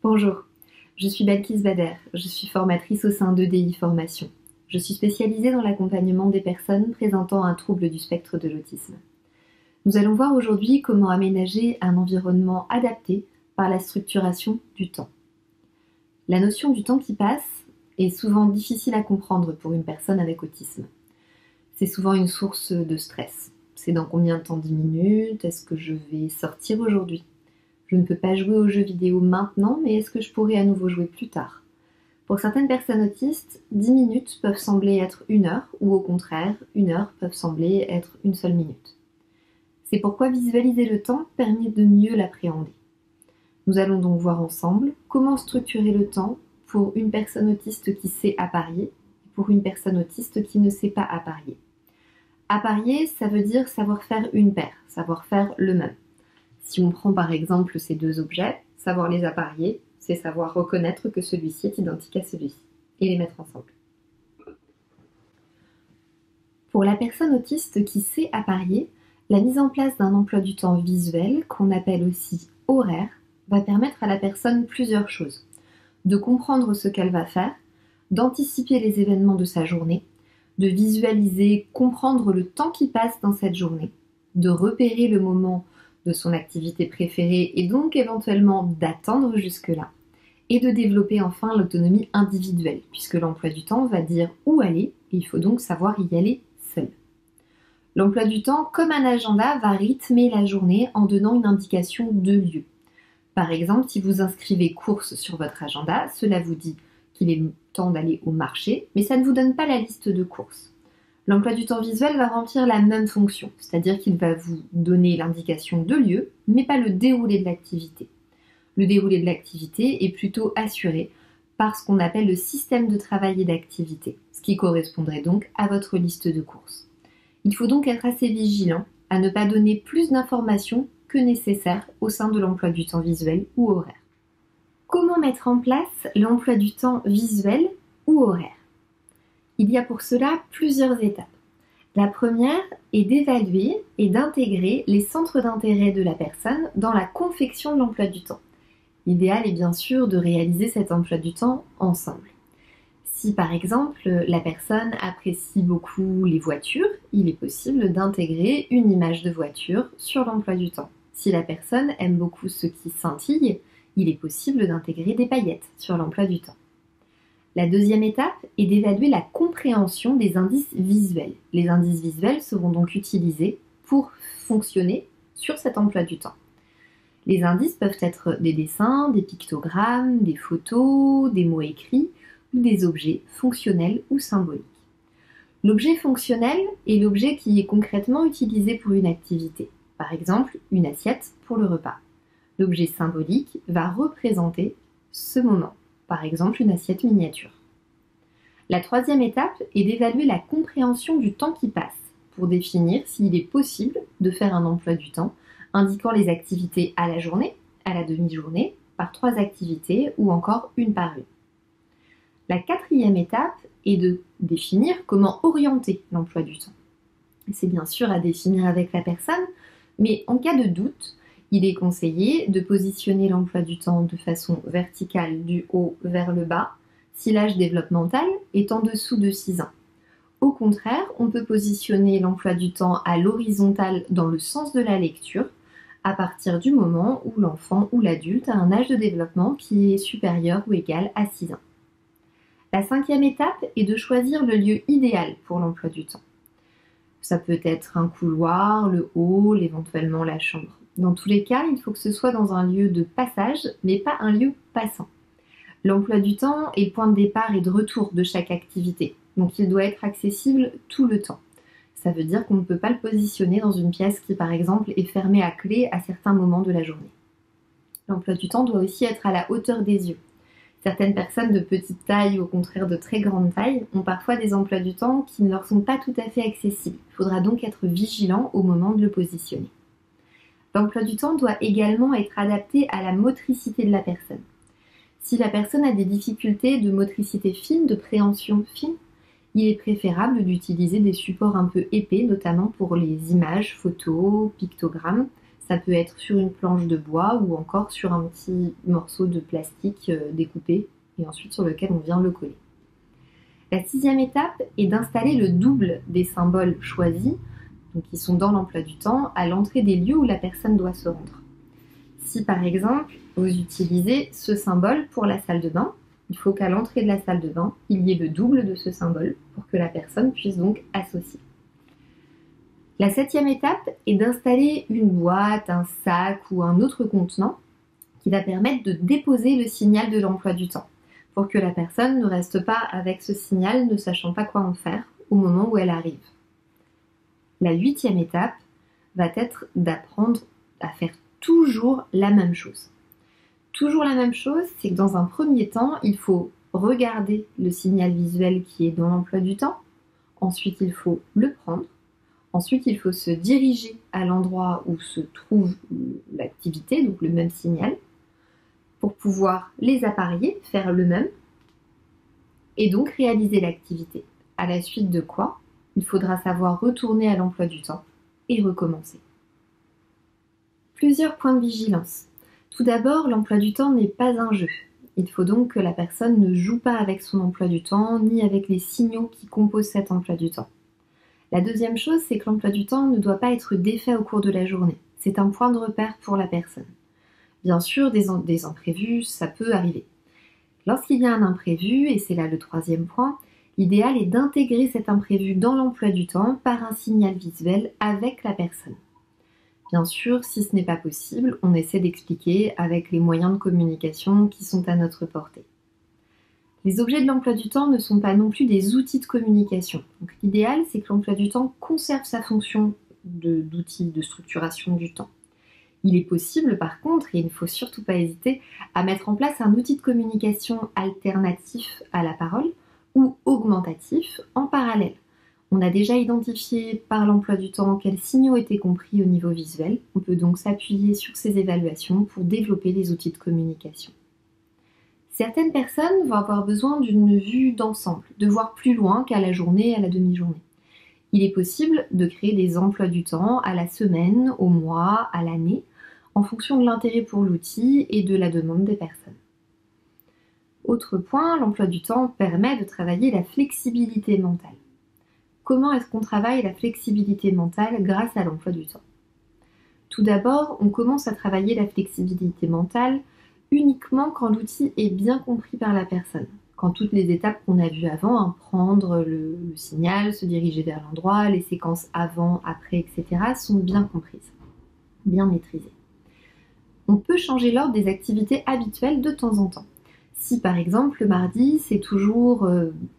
Bonjour, je suis Balkis Bader, je suis formatrice au sein d'EDI Formation. Je suis spécialisée dans l'accompagnement des personnes présentant un trouble du spectre de l'autisme. Nous allons voir aujourd'hui comment aménager un environnement adapté par la structuration du temps. La notion du temps qui passe est souvent difficile à comprendre pour une personne avec autisme. C'est souvent une source de stress. C'est dans combien de temps 10 minutes? Est-ce que je vais sortir aujourd'hui? Je ne peux pas jouer aux jeux vidéo maintenant, mais est-ce que je pourrais à nouveau jouer plus tard? Pour certaines personnes autistes, 10 minutes peuvent sembler être 1 heure, ou au contraire, 1 heure peuvent sembler être une seule minute. C'est pourquoi visualiser le temps permet de mieux l'appréhender. Nous allons donc voir ensemble comment structurer le temps pour une personne autiste qui sait apparier et pour une personne autiste qui ne sait pas apparier. Apparier, ça veut dire savoir faire une paire, savoir faire le même. Si on prend par exemple ces deux objets, savoir les apparier, c'est savoir reconnaître que celui-ci est identique à celui-ci et les mettre ensemble. Pour la personne autiste qui sait apparier, la mise en place d'un emploi du temps visuel, qu'on appelle aussi horaire, va permettre à la personne plusieurs choses. De comprendre ce qu'elle va faire, d'anticiper les événements de sa journée, de visualiser, comprendre le temps qui passe dans cette journée, de repérer le moment de son activité préférée et donc éventuellement d'attendre jusque-là, et de développer enfin l'autonomie individuelle, puisque l'emploi du temps va dire où aller, et il faut donc savoir y aller seul. L'emploi du temps, comme un agenda, va rythmer la journée en donnant une indication de lieu. Par exemple, si vous inscrivez courses sur votre agenda, cela vous dit qu'il est temps d'aller au marché, mais ça ne vous donne pas la liste de courses. L'emploi du temps visuel va remplir la même fonction, c'est-à-dire qu'il va vous donner l'indication de lieu, mais pas le déroulé de l'activité. Le déroulé de l'activité est plutôt assuré par ce qu'on appelle le système de travail et d'activité, ce qui correspondrait donc à votre liste de courses. Il faut donc être assez vigilant à ne pas donner plus d'informations que nécessaire au sein de l'emploi du temps visuel ou horaire. Comment mettre en place l'emploi du temps visuel ou horaire? Il y a pour cela plusieurs étapes. La première est d'évaluer et d'intégrer les centres d'intérêt de la personne dans la confection de l'emploi du temps. L'idéal est bien sûr de réaliser cet emploi du temps ensemble. Si par exemple la personne apprécie beaucoup les voitures, il est possible d'intégrer une image de voiture sur l'emploi du temps. Si la personne aime beaucoup ce qui scintille, il est possible d'intégrer des paillettes sur l'emploi du temps. La deuxième étape est d'évaluer la compréhension des indices visuels. Les indices visuels seront donc utilisés pour fonctionner sur cet emploi du temps. Les indices peuvent être des dessins, des pictogrammes, des photos, des mots écrits ou des objets fonctionnels ou symboliques. L'objet fonctionnel est l'objet qui est concrètement utilisé pour une activité. Par exemple, une assiette pour le repas. L'objet symbolique va représenter ce moment. Par exemple une assiette miniature. La troisième étape est d'évaluer la compréhension du temps qui passe pour définir s'il est possible de faire un emploi du temps indiquant les activités à la journée, à la demi-journée, par 3 activités ou encore une par une. La quatrième étape est de définir comment orienter l'emploi du temps. C'est bien sûr à définir avec la personne, mais en cas de doute, il est conseillé de positionner l'emploi du temps de façon verticale du haut vers le bas si l'âge développemental est en dessous de 6 ans. Au contraire, on peut positionner l'emploi du temps à l'horizontale dans le sens de la lecture à partir du moment où l'enfant ou l'adulte a un âge de développement qui est supérieur ou égal à 6 ans. La cinquième étape est de choisir le lieu idéal pour l'emploi du temps. Ça peut être un couloir, le hall, éventuellement la chambre. Dans tous les cas, il faut que ce soit dans un lieu de passage, mais pas un lieu passant. L'emploi du temps est point de départ et de retour de chaque activité, donc il doit être accessible tout le temps. Ça veut dire qu'on ne peut pas le positionner dans une pièce qui, par exemple, est fermée à clé à certains moments de la journée. L'emploi du temps doit aussi être à la hauteur des yeux. Certaines personnes de petite taille ou au contraire de très grande taille ont parfois des emplois du temps qui ne leur sont pas tout à fait accessibles. Il faudra donc être vigilant au moment de le positionner. L'emploi du temps doit également être adapté à la motricité de la personne. Si la personne a des difficultés de motricité fine, de préhension fine, il est préférable d'utiliser des supports un peu épais, notamment pour les images, photos, pictogrammes. Ça peut être sur une planche de bois ou encore sur un petit morceau de plastique découpé et ensuite sur lequel on vient le coller. La 6e étape est d'installer le double des symboles choisis, donc qui sont dans l'emploi du temps, à l'entrée des lieux où la personne doit se rendre. Si par exemple, vous utilisez ce symbole pour la salle de bain, il faut qu'à l'entrée de la salle de bain, il y ait le double de ce symbole pour que la personne puisse donc associer. La 7e étape est d'installer une boîte, un sac ou un autre contenant qui va permettre de déposer le signal de l'emploi du temps pour que la personne ne reste pas avec ce signal ne sachant pas quoi en faire au moment où elle arrive. La 8e étape va être d'apprendre à faire toujours la même chose. Toujours la même chose, c'est que dans un premier temps, il faut regarder le signal visuel qui est dans l'emploi du temps. Ensuite, il faut le prendre. Ensuite, il faut se diriger à l'endroit où se trouve l'activité, donc le même signal, pour pouvoir les apparier, faire le même, et donc réaliser l'activité. À la suite de quoi, il faudra savoir retourner à l'emploi du temps et recommencer. Plusieurs points de vigilance. Tout d'abord, l'emploi du temps n'est pas un jeu. Il faut donc que la personne ne joue pas avec son emploi du temps, ni avec les signaux qui composent cet emploi du temps. La deuxième chose, c'est que l'emploi du temps ne doit pas être défait au cours de la journée. C'est un point de repère pour la personne. Bien sûr, des imprévus, ça peut arriver. Lorsqu'il y a un imprévu, et c'est là le 3e point, l'idéal est d'intégrer cet imprévu dans l'emploi du temps par un signal visuel avec la personne. Bien sûr, si ce n'est pas possible, on essaie d'expliquer avec les moyens de communication qui sont à notre portée. Les objets de l'emploi du temps ne sont pas non plus des outils de communication. Donc, l'idéal, c'est que l'emploi du temps conserve sa fonction d'outil de structuration du temps. Il est possible, par contre, et il ne faut surtout pas hésiter, à mettre en place un outil de communication alternatif à la parole ou augmentatif en parallèle. On a déjà identifié par l'emploi du temps quels signaux étaient compris au niveau visuel. On peut donc s'appuyer sur ces évaluations pour développer des outils de communication. Certaines personnes vont avoir besoin d'une vue d'ensemble, de voir plus loin qu'à la journée et à la demi-journée. Il est possible de créer des emplois du temps à la semaine, au mois, à l'année, en fonction de l'intérêt pour l'outil et de la demande des personnes. Autre point, l'emploi du temps permet de travailler la flexibilité mentale. Comment est-ce qu'on travaille la flexibilité mentale grâce à l'emploi du temps? Tout d'abord, on commence à travailler la flexibilité mentale uniquement quand l'outil est bien compris par la personne. Quand toutes les étapes qu'on a vues avant, prendre le signal, se diriger vers l'endroit, les séquences avant, après, etc. sont bien comprises, bien maîtrisées. On peut changer l'ordre des activités habituelles de temps en temps. Si par exemple le mardi c'est toujours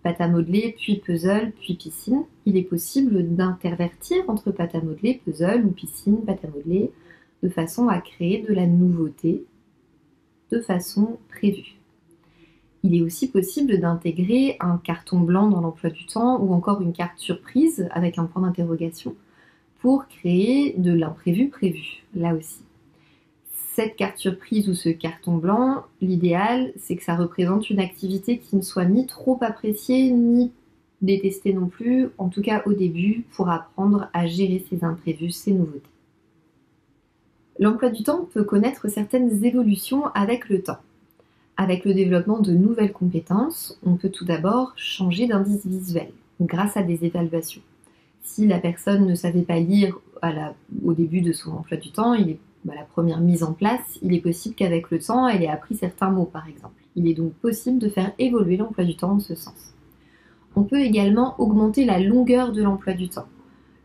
pâte à modeler, puis puzzle, puis piscine, il est possible d'intervertir entre pâte à modeler, puzzle ou piscine, pâte à modeler, de façon à créer de la nouveauté de façon prévue. Il est aussi possible d'intégrer un carton blanc dans l'emploi du temps ou encore une carte surprise avec un point d'interrogation pour créer de l'imprévu prévu, là aussi. Cette carte surprise ou ce carton blanc, l'idéal, c'est que ça représente une activité qui ne soit ni trop appréciée, ni détestée non plus, en tout cas au début, pour apprendre à gérer ces imprévus, ces nouveautés. L'emploi du temps peut connaître certaines évolutions avec le temps. Avec le développement de nouvelles compétences, on peut tout d'abord changer d'indice visuel grâce à des évaluations. Si la personne ne savait pas lire au début de son emploi du temps, la première mise en place, il est possible qu'avec le temps, elle ait appris certains mots par exemple. Il est donc possible de faire évoluer l'emploi du temps en ce sens. On peut également augmenter la longueur de l'emploi du temps.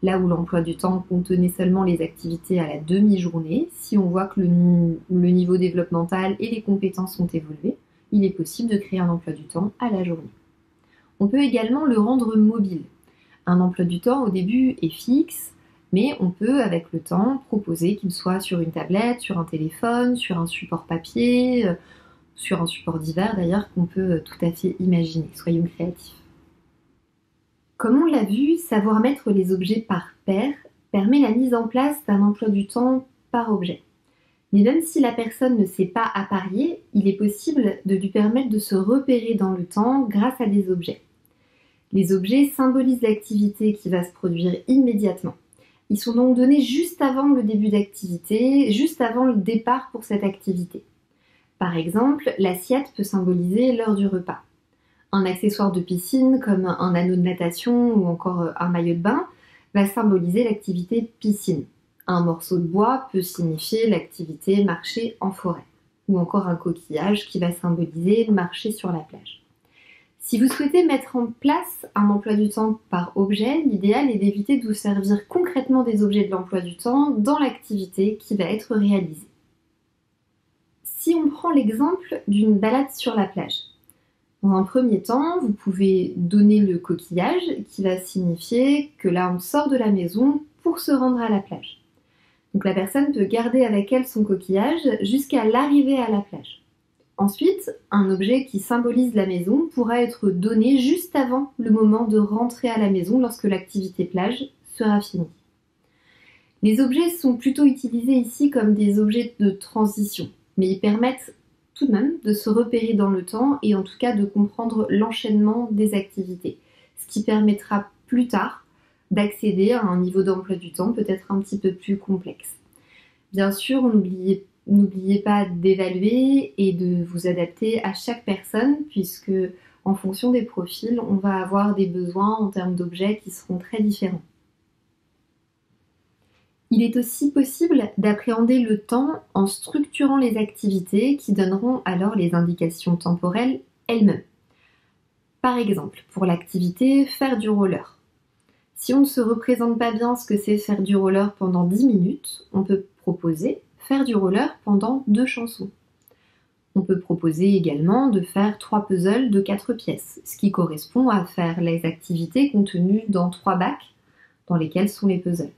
Là où l'emploi du temps contenait seulement les activités à la demi-journée, si on voit que le niveau développemental et les compétences sont évoluées, il est possible de créer un emploi du temps à la journée. On peut également le rendre mobile. Un emploi du temps au début est fixe, mais on peut avec le temps proposer qu'il soit sur une tablette, sur un téléphone, sur un support papier, sur un support divers d'ailleurs qu'on peut tout à fait imaginer. Soyons créatifs. Comme on l'a vu, savoir mettre les objets par paire permet la mise en place d'un emploi du temps par objet. Mais même si la personne ne sait pas apparier, il est possible de lui permettre de se repérer dans le temps grâce à des objets. Les objets symbolisent l'activité qui va se produire immédiatement. Ils sont donc donnés juste avant le début d'activité, juste avant le départ pour cette activité. Par exemple, l'assiette peut symboliser l'heure du repas. Un accessoire de piscine comme un anneau de natation ou encore un maillot de bain va symboliser l'activité piscine. Un morceau de bois peut signifier l'activité marcher en forêt. Ou encore un coquillage qui va symboliser marcher sur la plage. Si vous souhaitez mettre en place un emploi du temps par objet, l'idéal est d'éviter de vous servir concrètement des objets de l'emploi du temps dans l'activité qui va être réalisée. Si on prend l'exemple d'une balade sur la plage, dans un premier temps, vous pouvez donner le coquillage qui va signifier que là on sort de la maison pour se rendre à la plage. Donc la personne peut garder avec elle son coquillage jusqu'à l'arrivée à la plage. Ensuite, un objet qui symbolise la maison pourra être donné juste avant le moment de rentrer à la maison lorsque l'activité plage sera finie. Les objets sont plutôt utilisés ici comme des objets de transition, mais ils permettent tout de même de se repérer dans le temps et en tout cas de comprendre l'enchaînement des activités, ce qui permettra plus tard d'accéder à un niveau d'emploi du temps peut-être un petit peu plus complexe. Bien sûr, n'oubliez pas d'évaluer et de vous adapter à chaque personne puisque en fonction des profils, on va avoir des besoins en termes d'objets qui seront très différents. Il est aussi possible d'appréhender le temps en structurant les activités qui donneront alors les indications temporelles elles-mêmes. Par exemple, pour l'activité faire du roller. Si on ne se représente pas bien ce que c'est faire du roller pendant 10 minutes, on peut proposer faire du roller pendant 2 chansons. On peut proposer également de faire 3 puzzles de 4 pièces, ce qui correspond à faire les activités contenues dans 3 bacs dans lesquels sont les puzzles.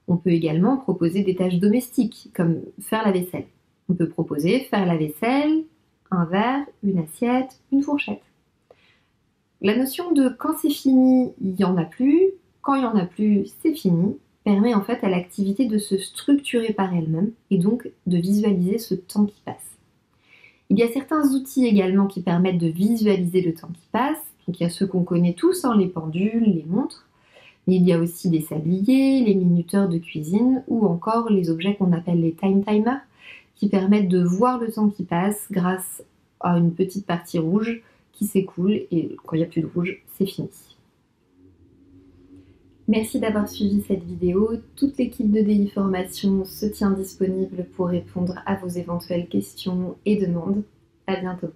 On peut également proposer des tâches domestiques, comme faire la vaisselle. On peut proposer faire la vaisselle, un verre, une assiette, une fourchette. La notion de quand c'est fini, il n'y en a plus, quand il n'y en a plus, c'est fini, permet en fait à l'activité de se structurer par elle-même et donc de visualiser ce temps qui passe. Il y a certains outils également qui permettent de visualiser le temps qui passe. Donc il y a ceux qu'on connaît tous, les pendules, les montres. Mais il y a aussi des sabliers, les minuteurs de cuisine ou encore les objets qu'on appelle les time timers qui permettent de voir le temps qui passe grâce à une petite partie rouge qui s'écoule et quand il n'y a plus de rouge, c'est fini. Merci d'avoir suivi cette vidéo. Toute l'équipe de DI Formation se tient disponible pour répondre à vos éventuelles questions et demandes. À bientôt.